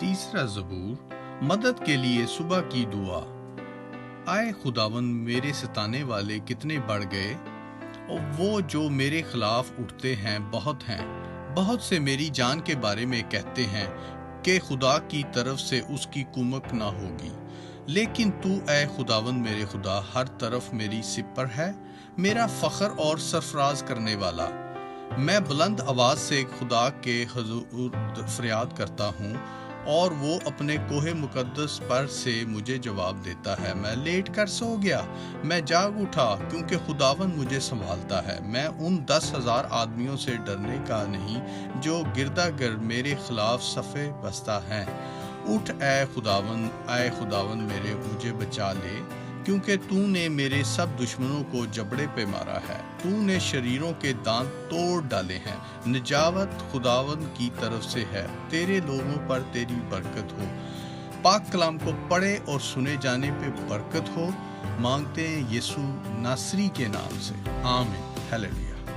تیسرا زبور، مدد کے لیے صبح کی دعا۔ آئے خداوند، میرے ستانے والے کتنے بڑھ گئے، اور وہ جو میرے خلاف اٹھتے ہیں بہت ہیں۔ بہت سے میری جان کے بارے میں کہتے ہیں کہ خدا کی طرف سے اس کی کمک نہ ہوگی، لیکن تو اے خداوند میرے خدا ہر طرف میری سپر ہے، میرا فخر اور سرفراز کرنے والا۔ میں بلند آواز سے خدا کے حضور فریاد کرتا ہوں، اور وہ اپنے کوہ مقدس پر سے مجھے جواب دیتا ہے۔ میں لیٹ کر سو گیا، میں جاگ اٹھا، کیونکہ خداوند مجھے سنبھالتا ہے۔ میں ان 10,000 آدمیوں سے ڈرنے کا نہیں جو گردا گرد میرے خلاف صفے بستہ ہیں۔ اٹھ اے خداوند مجھے بچا لے، کیونکہ تو نے میرے سب دشمنوں کو جبڑے پہ مارا ہے۔ تو نے شریروں کے دانت توڑ ڈالے ہیں۔ نجات خداوند کی طرف سے ہے، تیرے لوگوں پر تیری برکت ہو۔ پاک کلام کو پڑھے اور سنے جانے پہ برکت ہو۔ مانگتے ہیں یسوع ناصری کے نام سے، آمین۔ ہیلیلویا۔